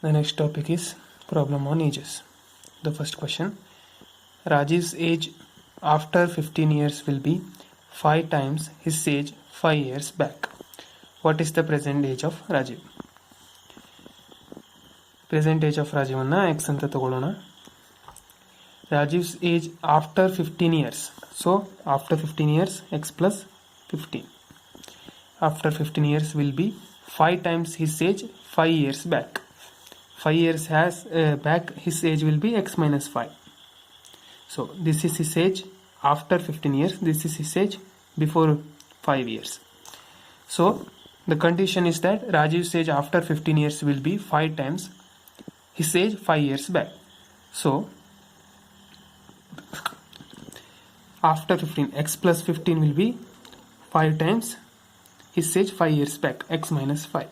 The next topic is problem on ages. The first question, Rajiv's age after 15 years will be 5 times his age 5 years back. What is the present age of Rajiv? Present age of Rajiv ಅನ್ನ x ಅಂತ ತಗೊಳ್ಳೋಣ. Rajiv's age after 15 years. So after 15 years x plus 15. After 15 years will be 5 times his age 5 years back. 5 years has back his age will be x minus 5. So this is his age after 15 years. This is his age before 5 years. So the condition is that Rajiv's age after 15 years will be 5 times his age 5 years back. So after 15 x plus 15 will be 5 times his age 5 years back, x minus 5.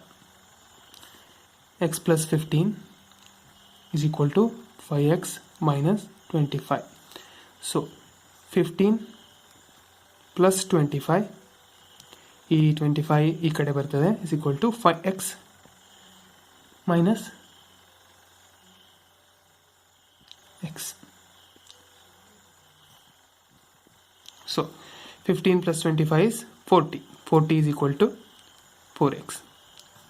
X plus 15 is equal to 5x minus 25. So 15 plus 25 ಈ 25 ಈ ಕಡೆ ಬರ್ತದೆ is equal to 5x minus x. So 15 plus 25 is 40. 40 is equal to 4x.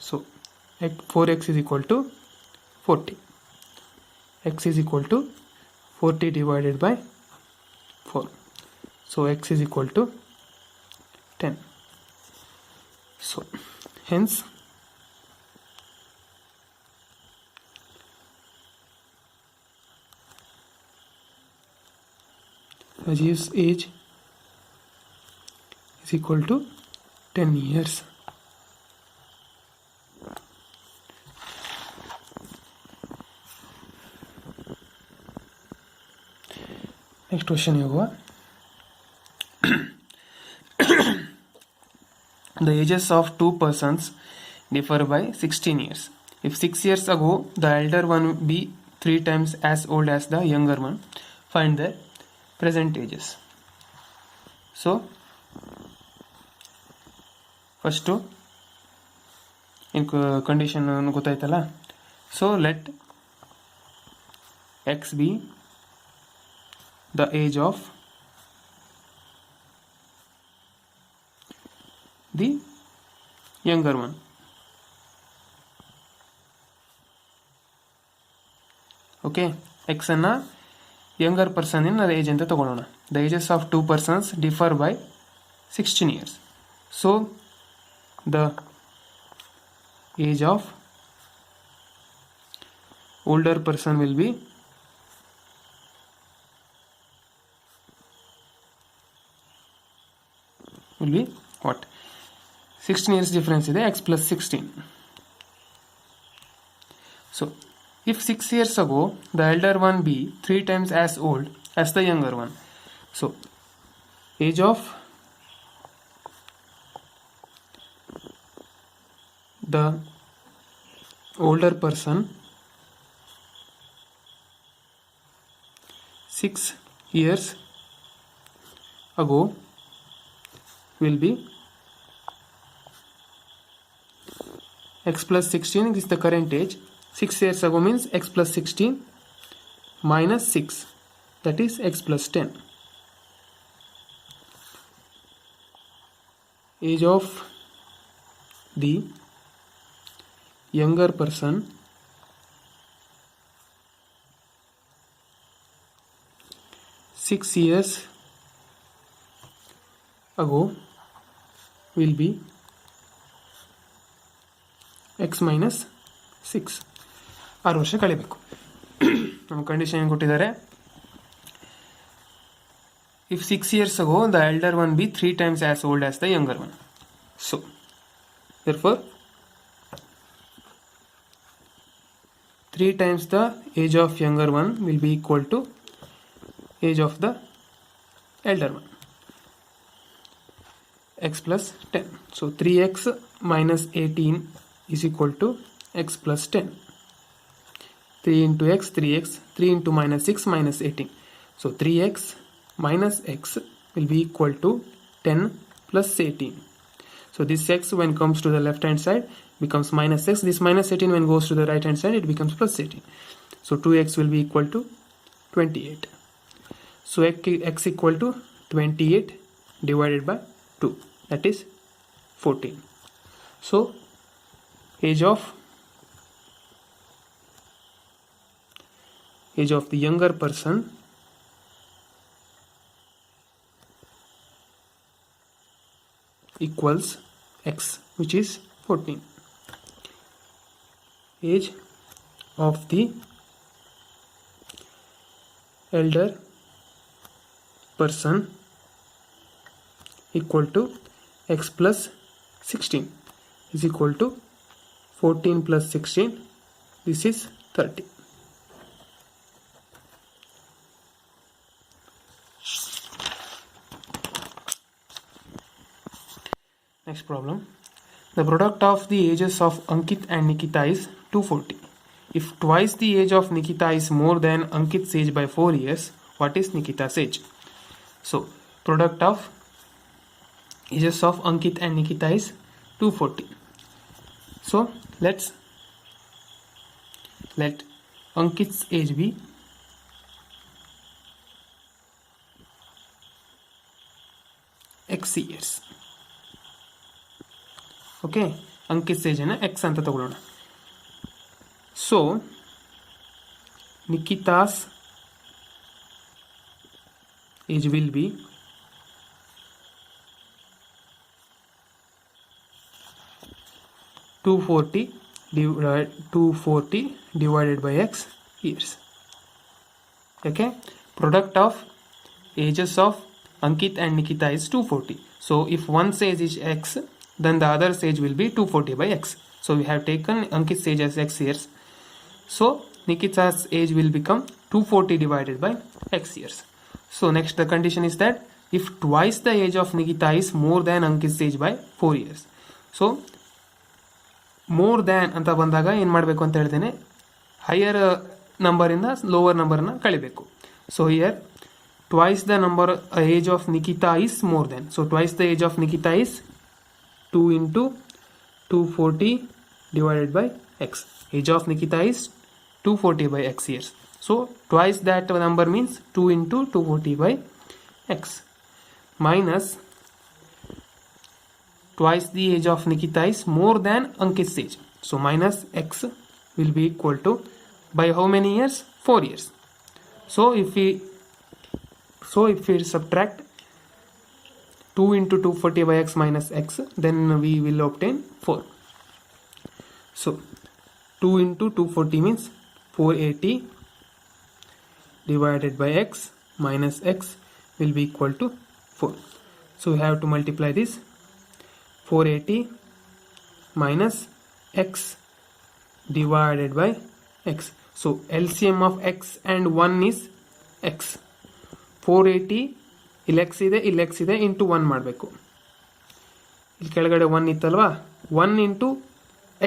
So 4x is equal to 40. X is equal to 40 divided by 4. So x is equal to 10. So hence Rajiv's age is equal to 10 years. Next question होगा the ages of two persons differ by 16 years. If 6 years ago the elder one be 3 times as old as the younger one, find their present ages. So first in condition ಗೊತ್ತಾಯ್ತಲ್ಲ. So let x be the age of the younger one. Okay, x ಅನ್ನ younger person in age ಅಂತ ತಗೊಳ್ಳೋಣ. The ages of two persons differ by 16 years. So the age of older person will be what? 16 years difference ಇದೆ x plus 16. So if 6 years ago the elder one be 3 times as old as the younger one, so age of the older person 6 years ago will be x plus 16 is the current age. 6 years ago means x plus 16 minus 6, that is x plus 10. Age of the younger person 6 years ago will be x minus 6. 6 ವರ್ಷ ಕಳಿಬೇಕು. ನಮ್ಮ condition ಏನು ಕೊಟ್ಟಿದ್ದಾರೆ, if 6 years ago the elder one be 3 times as old as the younger one, so therefore 3 times the age of younger one will be equal to age of the elder one, x plus 10. So 3x minus 18 is equal to x plus 10. 3 into x, 3x, 3 into minus 6 minus 18. So 3x minus x will be equal to 10 plus 18. So this x when comes to the left hand side becomes minus x. This minus 18 when goes to the right hand side, it becomes plus 18. So 2x will be equal to 28. So x equal to 28 divided by 2, that is 14. So age of the younger person equals x, which is 14. Age of the elder person equal to x plus 16 is equal to 14 plus 16, this is 30. Next problem. The product of the ages of Ankit and Nikita is 240. If twice the age of Nikita is more than Ankit's age by 4 years, what is Nikita's age? So, product of ages of Ankit and Nikita is 240. So, let Ankit's age be x years. Okay, Ankit's age na x anta tagolona. So Nikita's age will be 240 divided by x years. Okay, product of ages of Ankit and Nikita is 240. So if one's age is x, then the other's age will be 240 by x. So we have taken Ankit's age as x years. So Nikita's age will become 240 divided by x years. So next the condition is that if twice the age of Nikita is more than Ankit's age by 4 years. So more than ಅಂತ ಬಂದಾಗ ಏನು ಮಾಡಬೇಕು ಅಂತ ಹೇಳ್ತೇನೆ, higher ನಂಬರಿಂದ lower ನಂಬರ್ನ ಕಳಿಬೇಕು. So here twice the number age of Nikita is more than. So twice the age of Nikita is 2 into 240 divided by x. Age of Nikita is 240 by x years. So twice that number means 2 into 240 by x minus twice the age of Nikita is more than Ankit's age. So minus x will be equal to by how many years? 4 years. So if we subtract 2 into 240 by x minus x, then we will obtain 4. So 2 into 240 means 480 divided by x minus x will be equal to 4. So we have to multiply this 480 minus x divided by x. So LCM of x and 1 is x. 480 ಇಲ್ಲಿ x ಇದೆ into 1 ಮಾಡಬೇಕು. ಇಲ್ಲಿ ಕೆಳಗಡೆ 1 ಇತ್ತಲ್ವಾ, 1 into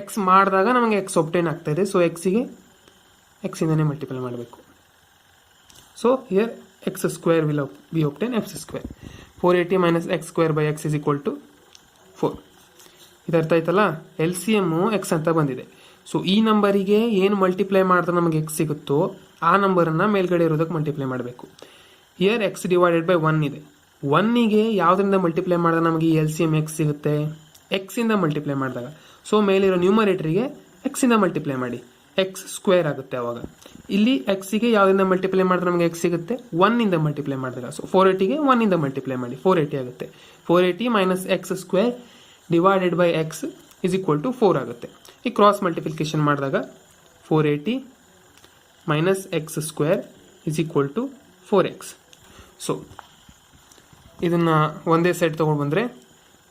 X ಮಾಡಿದಾಗ ನಮಗೆ X obtain ಆಗ್ತಾ ಇದೆ. ಸೊ ಎಕ್ಸಿಗೆ ಎಕ್ಸಿಂದನೇ ಮಲ್ಟಿಪಲ್ ಮಾಡಬೇಕು. So here X square will be obtain X square. 480 minus X square by X is equal to 4. ಇದು ಅರ್ಥ ಆಯ್ತಲ್ಲ, ಎಲ್ ಸಿ ಎಮ್ಮು ಎಕ್ಸ್ ಅಂತ ಬಂದಿದೆ. ಸೊ ಈ ನಂಬರಿಗೆ ಏನು ಮಲ್ಟಿಪ್ಲೈ ಮಾಡಿದ್ರೆ ನಮಗೆ ಎಕ್ಸ್ ಸಿಗುತ್ತೋ ಆ ನಂಬರನ್ನು ಮೇಲ್ಗಡೆ ಇರೋದಕ್ಕೆ ಮಲ್ಟಿಪ್ಲೈ ಮಾಡಬೇಕು. ಹಿಯರ್ ಎಕ್ಸ್ ಡಿವೈಡೆಡ್ ಬೈ 1 ಇದೆ. 1ಗೆ ಯಾವುದರಿಂದ ಮಲ್ಟಿಪ್ಲೈ ಮಾಡಿದ್ರೆ ನಮಗೆ ಎಲ್ ಸಿ ಎಮ್ ಎಕ್ಸ್ ಸಿಗುತ್ತೆ? ಎಕ್ಸಿಂದ ಮಲ್ಟಿಪ್ಲೈ ಮಾಡಿದಾಗ. ಸೊ ಮೇಲಿರೋ ನ್ಯೂಮರೇಟರಿಗೆ ಎಕ್ಸಿಂದ ಮಲ್ಟಿಪ್ಲೈ ಮಾಡಿ, ಎಕ್ಸ್ ಸ್ಕ್ವೇರ್ ಆಗುತ್ತೆ. ಅವಾಗ ಇಲ್ಲಿ ಎಕ್ಸಿಗೆ ಯಾವುದರಿಂದ ಮಲ್ಟಿಪ್ಲೈ ಮಾಡಿದ್ರೆ ನಮಗೆ ಎಕ್ಸ್ ಸಿಗುತ್ತೆ? 1ಇಂದ ಮಲ್ಟಿಪ್ಲೈ ಮಾಡಿದಾಗ. ಸೊ 480ಗೆ 1ಇಂದ ಮಲ್ಟಿಪ್ಲೈ ಮಾಡಿ, 480 ಆಗುತ್ತೆ. 480 minus X square divided by X is equal to 4 ಆಗುತ್ತೆ. ಈ ಕ್ರಾಸ್ ಮಲ್ಟಿಪ್ಲಿಕೇಶನ್ ಮಾಡಿದಾಗ 480 minus X square is equal to 4x. So ಇದನ್ನು ಒಂದೇ ಸೈಡ್ ತೊಗೊಂಡು ಬಂದರೆ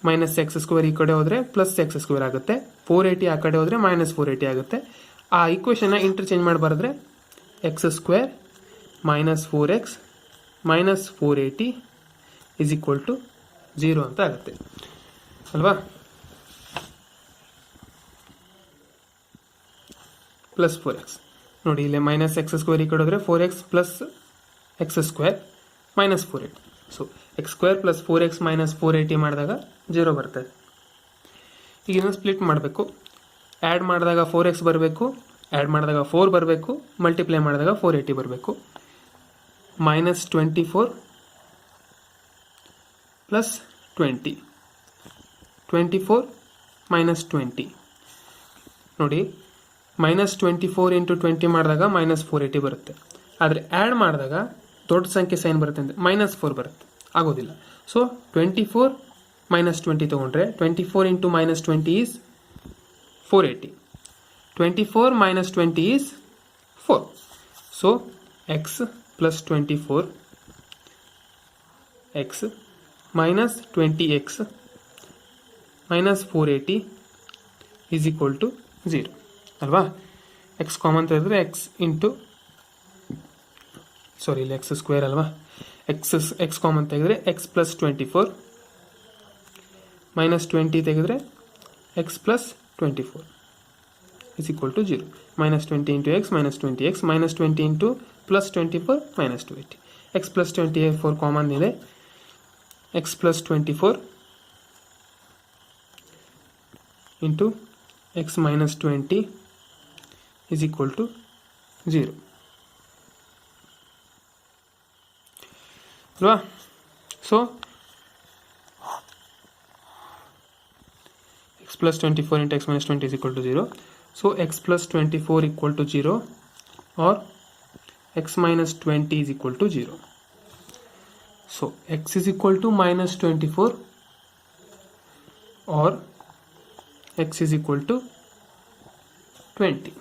ಮೈನಸ್ ಎಕ್ಸ್ ಸ್ಕ್ವೇರ್ ಈ ಕಡೆ ಹೋದರೆ ಪ್ಲಸ್ ಎಕ್ಸ್ ಸ್ಕ್ವೇರ್ ಆಗುತ್ತೆ. 480 ಆ ಕಡೆ ಹೋದರೆ ಮೈನಸ್ 480 ಆಗುತ್ತೆ. ಆ ಈಕ್ವೇಷನ್ನ ಇಂಟರ್ಚೇಂಜ್ ಮಾಡಿ ಬರೆದ್ರೆ X square minus 4x minus 480 is equal to 0 ಅಂತ ಆಗುತ್ತೆ ಅಲ್ವಾ. ಪ್ಲಸ್ 4x ನೋಡಿ, ಇಲ್ಲಿ ಮೈನಸ್ ಎಕ್ಸ್ ಸ್ಕ್ವೇರ್ ಈ ಕಡೆ ಹೋದರೆ 4x plus X square minus 480. So X square plus 4x minus 480 ಮಾಡಿದಾಗ 0 ಬರ್ತದೆ. ಈಗ ಇದನ್ನು ಸ್ಪ್ಲಿಟ್ ಮಾಡಬೇಕು. ಆ್ಯಡ್ ಮಾಡಿದಾಗ 4x ಬರಬೇಕು, ಆ್ಯಡ್ ಮಾಡಿದಾಗ 4 ಬರಬೇಕು, ಮಲ್ಟಿಪ್ಲೈ ಮಾಡಿದಾಗ 480 ಬರಬೇಕು. -24 ಪ್ಲಸ್ 20, 24 -20 ನೋಡಿ. -24 ಇಂಟು 20 ಮಾಡಿದಾಗ -480 ಬರುತ್ತೆ. ಆದರೆ ಆ್ಯಡ್ ಮಾಡಿದಾಗ ದೊಡ್ಡ ಸಂಖ್ಯೆ ಸೈನ್ ಬರುತ್ತೆ ಅಂದರೆ -4 ಬರುತ್ತೆ, ಆಗೋದಿಲ್ಲ. ಸೊ 24 -20 ತೊಗೊಂಡ್ರೆ 24 into -20 is 480. 24 -20 is 4. So x plus 24 x minus 20x minus 480 is equal to 0 ಅಲ್ವಾ. ಎಕ್ಸ್ ಕಾಮನ್ ತೆಗೆದ್ರೆ ಎಕ್ಸ್ ಇಂಟು ಇಲ್ಲಿ ಎಕ್ಸ್ ಸ್ಕ್ವೇರ್ ಅಲ್ವಾ. ಎಕ್ಸ್ ಕಾಮನ್ ತೆಗೆದ್ರೆ ಎಕ್ಸ್ ಪ್ಲಸ್ 24 ಮೈನಸ್ 20 ತೆಗೆದ್ರೆ X plus 24 is equal to 0. -20 into x minus 20x minus 20 into plus 24 minus 280. x plus 24 common ಇದೆ. x plus 24 into x minus 20 is equal to 0 ಅಲ್ವಾ. So x plus 24 into x minus 20 is equal to 0. So x plus 24 equal to 0 or x minus 20 is equal to 0. So x is equal to -24 or x is equal to 20.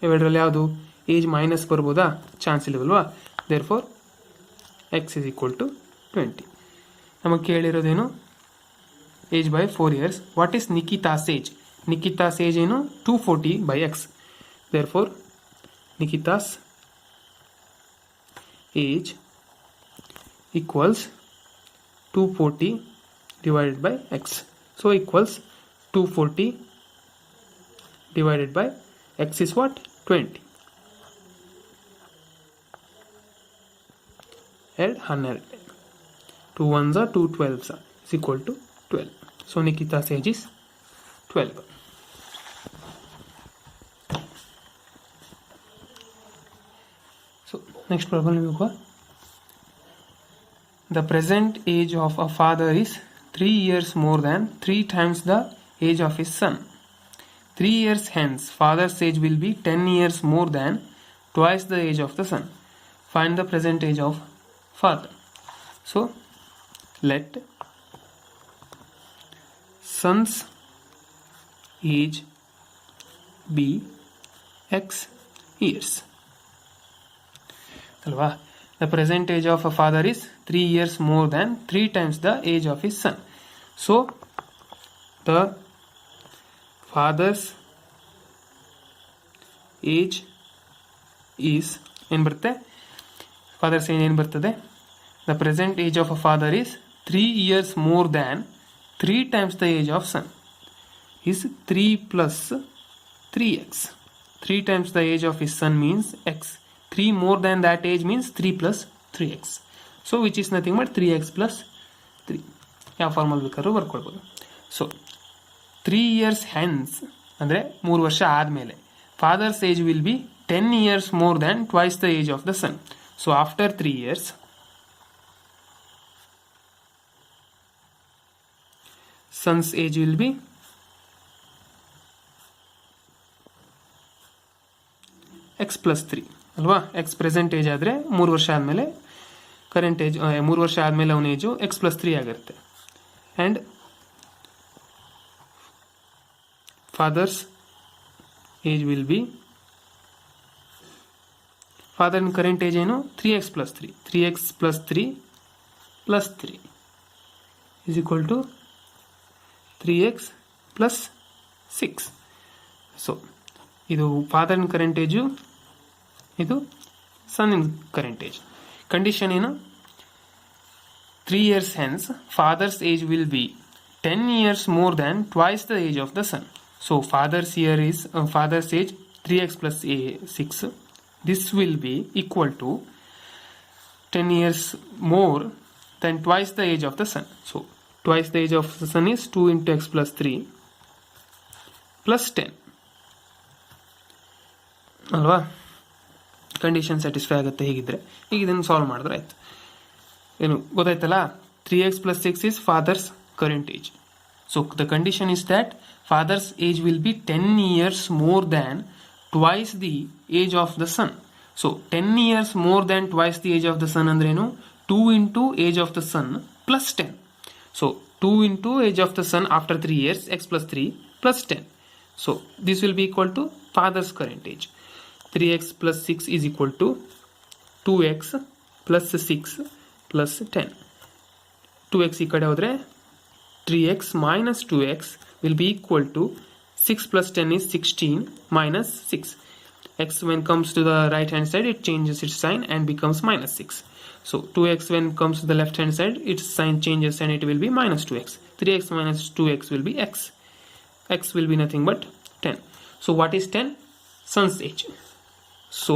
ಇವೆರಡರಲ್ಲಿ ಯಾವುದು age minus ಬರ್ಬೋದಾ? Chance ಇಲ್ಲವಲ್ವಾ. Therefore x is equal to 20. ನಮಗೆ ಕೇಳಿರೋದೇನು? Age by 4 years. What is Nikita's age? Nikita's age ಏನು? 240 by x. Therefore, Nikita's age equals 240 divided by x. So equals 240 divided by x is what? 20. And 12. 2 ones are 2 12s is equal to 12. So Nikita's age is 12. So next problem we go. The present age of a father is 3 years more than 3 times the age of his son. 3 years hence, father's age will be 10 years more than twice the age of the son. Find the present age of father. So let son's age be x years. Alva. The present age of a father is 3 years more than 3 times the age of his son. So the father's age is ಏನು ಬರುತ್ತೆ? Fathers age ಏನು ಬರ್ತದೆ? The present age of a father is 3 years more than 3 times the age of son. Is 3 plus 3x. 3 times the age of his son means x. 3 more than that age means 3 plus 3x. So which is nothing but 3x plus 3. ಯಾವ formal ಬೇಕಾದ್ರೂ ಬರ್ಕೊಳ್ಬೋದು. So 3 years hence ಅಂದರೆ 3 ವರ್ಷ ಆದಮೇಲೆ father's age will be 10 years more than twice the age of the son. So after 3 years son's age will be x plus 3 ಅಲ್ವಾ. X present age ಆದರೆ 3 ವರ್ಷ ಆದಮೇಲೆ current age 3 ವರ್ಷ ಆದಮೇಲೆ ಅವನ ಏಜು x plus 3 ಆಗಿರುತ್ತೆ. And father's age will be ಫಾದರ್ನ current age ಏನು? 3x plus 3. 3x plus 3 plus 3 is equal to 3x plus 6. So ಇದು ಫಾದರ್ನ ಕರೆಂಟ್ ಏಜು, ಇದು ಸನ್ನಿನ ಕರೆಂಟ್ ಏಜ್. ಕಂಡೀಷನ್ ಏನು? 3 years hence father's age will be 10 years more than twice the age of the son. So father's year is father's age 3x plus 6. This will be equal to 10 years more than twice the age of the son. So twice the age of the son is 2 into x plus 3 plus 10 ಅಲ್ವಾ. Condition satisfy ಆಗುತ್ತೆ ಹೀಗಿದ್ರೆ. ಈಗ ಇದನ್ನು solve ಮಾಡಿದ್ರೆ ಆಯ್ತು. ಏನು ಗೊತ್ತಾಯ್ತಲ್ಲ, 3x plus 6 is father's current age. So the condition is that father's age will be 10 years more than twice the age of the son. So 10 years more than twice the age of the son ಅಂದ್ರೇನು, 2 into age of the son plus 10. So 2 into age of the son after 3 years, x plus 3 plus 10. So this will be equal to father's current age. 3x plus 6 is equal to 2x plus 6 plus 10. 2x ಈ ಕಡೆ ಹೋದರೆ 3x minus 2x will be equal to 6 plus 10 is 16 minus 6. X when comes to the right hand side, it changes its sign and becomes minus 6. So 2x when comes to the left hand side, its sign changes and it will be minus 2x. 3x minus 2x will be x. X will be nothing but 10. So what is 10? Son's age. So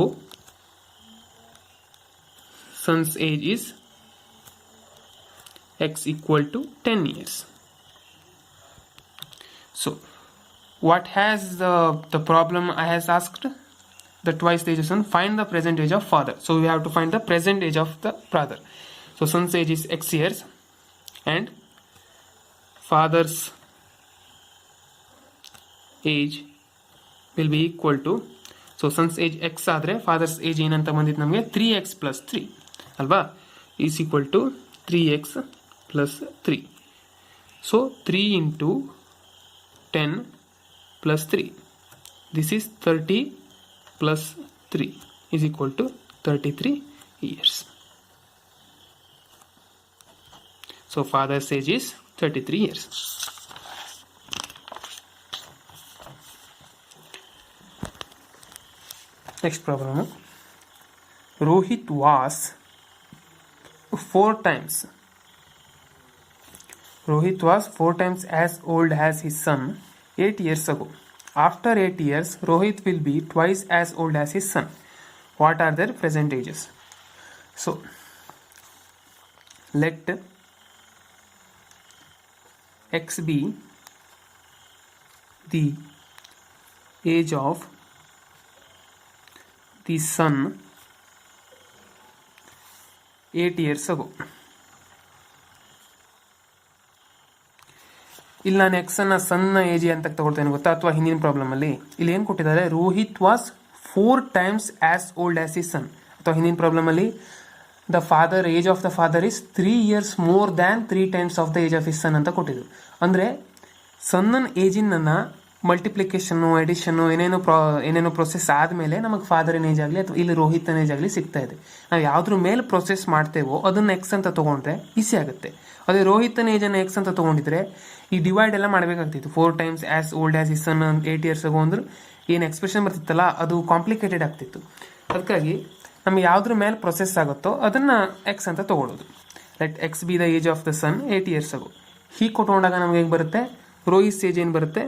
son's age is x equal to 10 years. So what has the problem I has asked? The twice the age of son, find the present age of father. So we have to find the present age of the brother. So son's age is x years and father's age will be equal to, so son's age x ಆದರೆ father's age ಏನಂತ ಬಂದಿತ್ತು ನಮಗೆ 3x plus 3 ಅಲ್ವಾ, is equal to 3x plus 3. So 3 into 10 plus 3, this is 30 plus 3 is equal to 33 years. So father's age is 33 years. Next problem. Rohit was 4 times as old as his son 8 years ago. After 8 years, Rohit will be twice as old as his son. What are their present ages? So, let x be the age of the son 8 years ago. ಇಲ್ಲಿ ನಾನು X ಅನ್ನ ಸಣ್ಣ age ಅಂತ ತಗೊಳ್ತೇನೆ ಗೊತ್ತಾ, ಅಥವಾ ಹಿಂದಿನ problem ಅಲ್ಲಿ ಇಲ್ಲಿ ಏನು ಕೊಟ್ಟಿದ್ದಾರೆ, Rohit was 4 times as old as his son, ಅಥವಾ ಹಿಂದಿನ ಪ್ರಾಬ್ಲಮ್ ಅಲ್ಲಿ the father age of the father is 3 years more than 3 times of the age of his son ಅಂತ ಕೊಟ್ಟಿದ್ರು. ಅಂದರೆ ಸನ್ನನ ಏಜಿನ ಮಲ್ಟಿಪ್ಲಿಕೇಶನ್ನು ಎಡಿಷನ್ನು ಏನೇನೋ ಪ್ರೊಸೆಸ್ ಆದಮೇಲೆ ನಮಗೆ ಫಾದರಿನ ಏಜ್ ಆಗಲಿ ಅಥವಾ ಇಲ್ಲಿ ರೋಹಿತನ ಏಜ್ ಆಗಲಿ ಸಿಗ್ತಾ ಇದೆ. ನಾವು ಯಾವುದ್ರ ಮೇಲೆ ಪ್ರೊಸೆಸ್ ಮಾಡ್ತೇವೋ ಅದನ್ನು ಎಕ್ಸ್ ಅಂತ ತೊಗೊಂಡ್ರೆ ಈಸಿ ಆಗುತ್ತೆ. ಅದೇ ರೋಹಿತನ ಏಜನ್ನು ಎಕ್ಸ್ ಅಂತ ತೊಗೊಂಡಿದ್ರೆ ಈ ಡಿವೈಡ್ ಎಲ್ಲ ಮಾಡಬೇಕಾಗ್ತಿತ್ತು. 4 times as old as his son 8 years ago ಅಂದ್ರೆ ಏನು ಎಕ್ಸ್ಪ್ರೆಷನ್ ಬರ್ತಿತ್ತಲ್ಲ ಅದು ಕಾಂಪ್ಲಿಕೇಟೆಡ್ ಆಗ್ತಿತ್ತು. ಅದಕ್ಕಾಗಿ ನಮಗೆ ಯಾವುದ್ರ ಮೇಲೆ ಪ್ರೊಸೆಸ್ ಆಗುತ್ತೋ ಅದನ್ನು ಎಕ್ಸ್ ಅಂತ ತೊಗೊಳ್ಳೋದು. Let X be the age of the son 8 years ago. ಹೀಗೆ ಕೊಟ್ಕೊಂಡಾಗ ನಮಗೆ ಹೇಗೆ ಬರುತ್ತೆ, ರೋಹಿತ್ ಏಜ್ ಏನು ಬರುತ್ತೆ,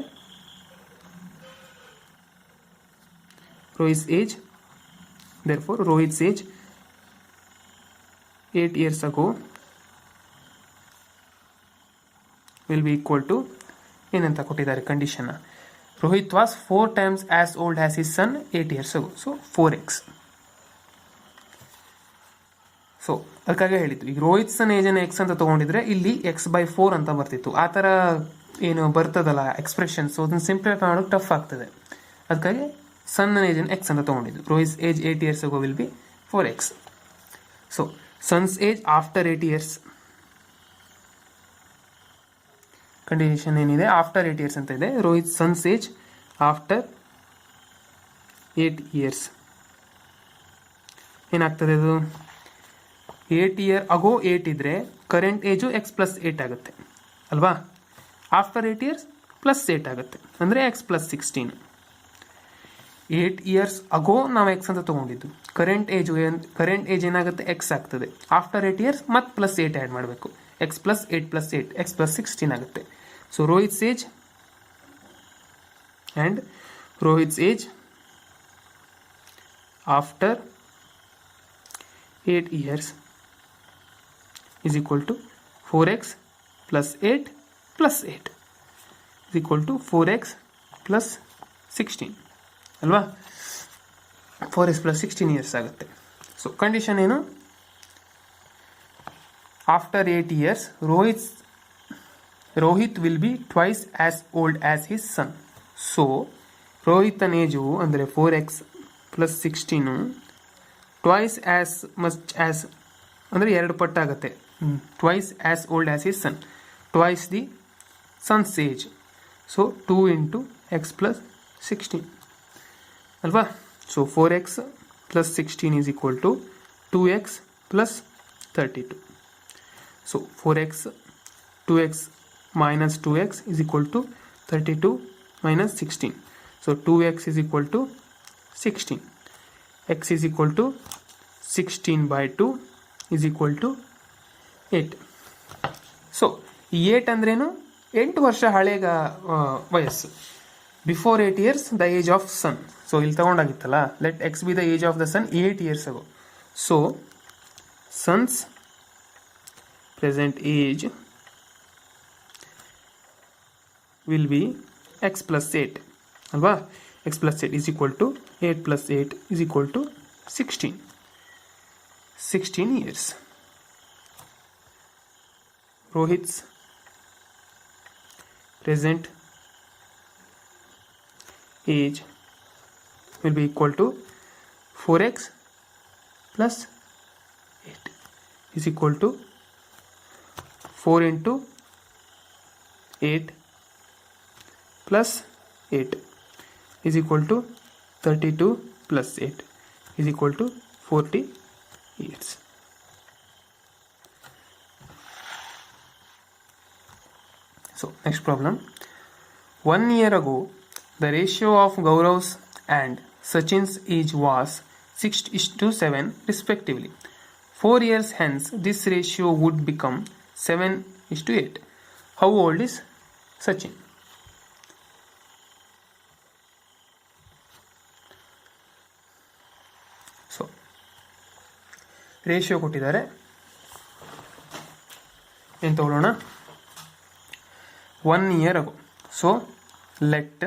Rohit's age, therefore Rohit's age 8 years ago will be equal to ಏನಂತ ಕೊಟ್ಟಿದ್ದಾರೆ condition, Rohit was 4 times as old as his sun 8 years ago. So 4x. So ಅದಕ್ಕಾಗಿ ಹೇಳಿದ್ದು ಈಗ ರೋಹಿತ್ ಸನ್ ಏಜನ್ನು ಎಕ್ಸ್ ಅಂತ ತೊಗೊಂಡಿದ್ರೆ ಇಲ್ಲಿ x/4 ಅಂತ ಬರ್ತಿತ್ತು. ಆ ಥರ ಏನು ಬರ್ತದಲ್ಲ ಎಕ್ಸ್ಪ್ರೆಷನ್, ಸೊ ಅದನ್ನು ಸಿಂಪ್ಲಿಫೈ ಮಾಡೋಕ್ಕೆ ಟಫ್ ಆಗ್ತದೆ. ಅದಕ್ಕಾಗಿ ಸನ್ನ ಏಜನ್ನು ಎಕ್ಸ್ ಅಂತ ತೊಗೊಂಡಿದ್ದು. Rohit age 8 years ago will be 4x. So sons age after 8 years, condition ಏನಿದೆ ಆಫ್ಟರ್ 8 years ಅಂತ ಇದೆ. Rohit sons age after 8 years ಏನಾಗ್ತದೆ, ಅದು 8 year ago 8 ಇದ್ರೆ ಕರೆಂಟ್ ಏಜು x plus 8 ಆಗುತ್ತೆ ಅಲ್ವಾ. ಆಫ್ಟರ್ 8 years ಪ್ಲಸ್ 8 ಆಗುತ್ತೆ ಅಂದರೆ x plus 16. 8 years ago ನಾವು ಎಕ್ಸ್ ಅಂತ ತೊಗೊಂಡಿದ್ದು, ಕರೆಂಟ್ ಏಜ್ ಏನಾಗುತ್ತೆ ಎಕ್ಸ್ ಆಗ್ತದೆ. ಆಫ್ಟರ್ 8 years ಮತ್ತೆ ಪ್ಲಸ್ 8 ಆ್ಯಡ್ ಮಾಡಬೇಕು, x plus 8 plus 8 x plus 16 ಆಗುತ್ತೆ. So Rohit's age and Rohit's age after 8 years is equal to 4x plus 8 plus 8 is equal to 4x plus 16 ಅಲ್ವಾ. 4x plus 16 years ಆಗುತ್ತೆ. So condition ಏನು, after 8 years Rohit will be twice as old as his son. So ರೋಹಿತನ age ಅಂದರೆ 4x plus 16 twice as much as ಅಂದರೆ 2 ಪಟ್ಟಾಗುತ್ತೆ. Twice as old as his son, twice the son's age. So 2 into x plus 16 ಅಲ್ವಾ. So 4x plus 16 is equal to 2x plus 32. So 4x 2x minus 2x is equal to 32 minus 16. So 2x is equal to 16. X is equal to 16 by 2 is equal to 8. So 8 ಅಂದ್ರೇನು, 8 ವರ್ಷ ಹಳೆಗ ವಯಸ್ಸು. Before 8 years the age of son. So ಇಲ್ಲಿ ತಗೊಂಡಾಗಿತ್ತಲ್ಲ, let X be the age of the son 8 years ago. So son's present age will be x plus 8 ಅಲ್ವಾ. X plus 8 is equal to 8 plus 8 is equal to 16 years. Rohit's present age will be equal to 4x plus 8 is equal to 4 into 8 plus 8 is equal to 32 plus 8 is equal to 40 years. So next problem. 1 year ago, the ratio of Gaurav's and Sachin's age was 6:7 respectively. 4 years hence, this ratio would become 7:8. How old is Sachin? So, ratio ಕೊಟ್ಟಿದ್ದಾರೆ, ಏನು ತಗೊಳ್ಳೋಣ. 1 year ago. So let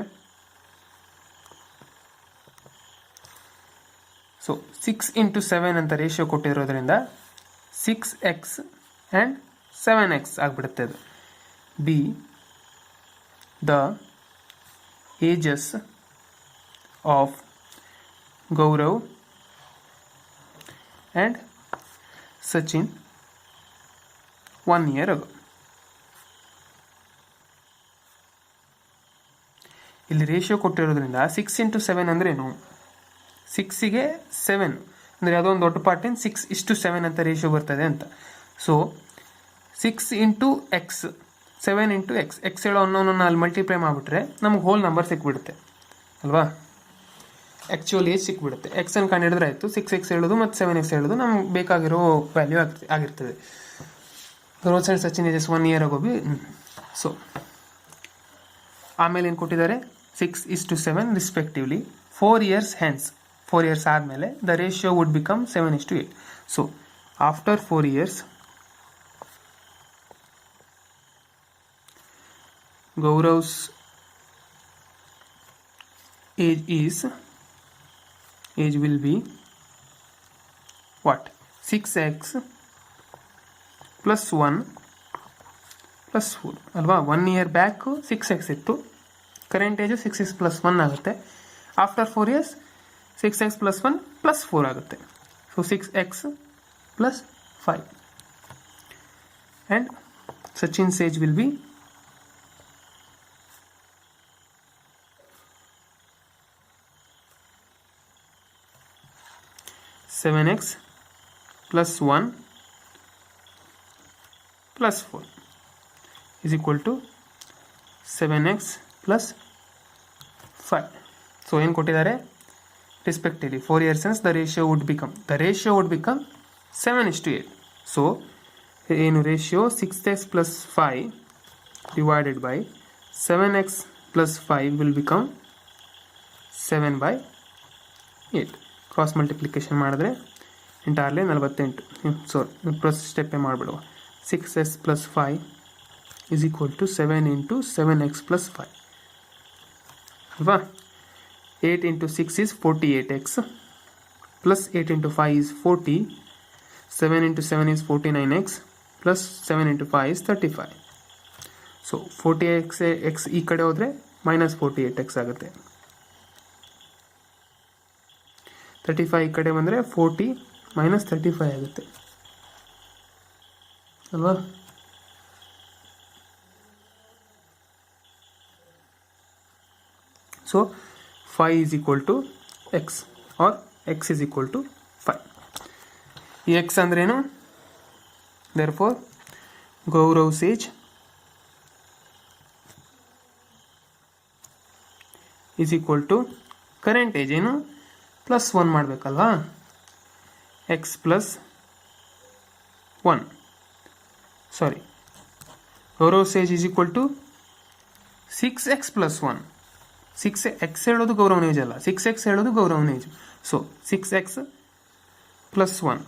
6 into 7 ಅಂತ ratio ಕೊಟ್ಟಿರೋದ್ರಿಂದ 6x and 7x ಆಗಿಬಿಡುತ್ತೆ. ಅದು B the ages of Gaurav and Sachin 1 year ago. ಇಲ್ಲಿ ratio ಕೊಟ್ಟಿರೋದ್ರಿಂದ 6 into 7 ಅಂದ್ರೇನು, 6ಗೆ 7 ಅಂದರೆ ಅದೊಂದು ದೊಡ್ಡ ಪಾರ್ಟಿನ 6:7 ಅಂತ ರೇಷಿಯೋ ಬರ್ತದೆ ಅಂತ. So 6 into x 7 into x ಹೇಳೋ ಅನ್ನೋನ್ನ ಅಲ್ಲಿ ಮಲ್ಟಿಪ್ಲೈ ಮಾಡಿಬಿಟ್ರೆ ನಮ್ಗೆ ಹೋಲ್ ನಂಬರ್ ಸಿಕ್ಬಿಡುತ್ತೆ ಅಲ್ವಾ. ಆ್ಯಕ್ಚುಯಲ್ ಏಜ್ ಸಿಕ್ಬಿಡುತ್ತೆ. ಎಕ್ಸನ್ನು ಕಂಡಿಡಿದ್ರೆ ಆಯಿತು. 6x ಹೇಳೋದು ಮತ್ತು 7x ಹೇಳೋದು ನಮ್ಗೆ ಬೇಕಾಗಿರೋ ವ್ಯಾಲ್ಯೂ ಆಗಿರ್ತದೆ. Rohit and Sachin ages 1 year ago be. So ಆಮೇಲೆ ಏನು ಕೊಟ್ಟಿದ್ದಾರೆ, 6:7 ರಿಸ್ಪೆಕ್ಟಿವ್ಲಿ. 4 years hence, 4 years ಆದಮೇಲೆ the ratio would become 7:8. So after 4 years Gaurav's age will be what? 6x plus 1 plus 4 ಅಲ್ವಾ. 1 year ಬ್ಯಾಕ್ 6x ಇತ್ತು, ಕರೆಂಟ್ ಏಜು 6x plus 1 ಆಗುತ್ತೆ. After 4 years 6x plus 1 plus 4 ಆಗುತ್ತೆ. So 6x plus 5 and Sachin's age will be 7x plus 1 plus 4 is equal to 7x plus 5. So ಏನು ಕೊಟ್ಟಿದ್ದಾರೆ, respectively 4 years since the ratio would become 7:8. So ಏನು ratio 6x plus 5 divided by 7x plus 5 will become 7/8. Cross multiplication ಮಾಡಿದ್ರೆ ಎಂಟಾರ್ಲಿ 48. Process ಸ್ಟೆಪ್ಪೇ ಮಾಡಿಬಿಡುವ. 6s plus 5 is equal to 7 into 7x plus 5. ಅಲ್ವಾ. 8 into 6 is 48x plus 8 into 5 is 40. 7 into 7 is 49x plus 7 into 5 is 35. So 40x ಈ ಕಡೆ ಹೋದರೆ minus 48x ಆಗುತ್ತೆ. 35 ಈ ಕಡೆ ಬಂದರೆ 40 minus 35 ಆಗುತ್ತೆ ಅಲ್ವಾ. So 5 is equal to x or x is equal to 5. ಈ x ಅಂದ್ರೇನು? therefore Gaurav's age is equal to current age ಏನು ಪ್ಲಸ್ 1 ಮಾಡಬೇಕಲ್ವಾ. x plus 1 sorry Gaurav's age is equal to 6x plus 1. 6x ಹೇಳೋದು ಗೌರವನ ಏಜ್ ಅಲ್ಲ, 6x ಹೇಳೋದು ಗೌರವನ age. So 6x plus 1.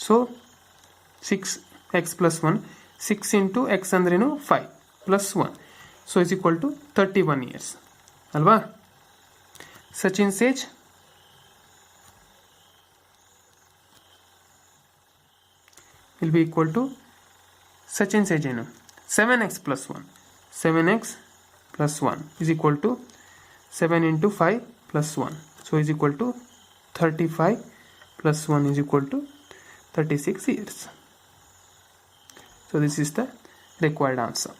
So 6x plus 1, 6 into x ಅಂದ್ರೇನು 5 plus 1. So is equal to 31 years ಅಲ್ವಾ. Sachin's age will be equal to Sachin's age ಏನು 7x plus 1. 7x plus 1 is equal to 7 into 5 plus 1. So is equal to 35 plus 1 is equal to 36 years. So this is the required answer.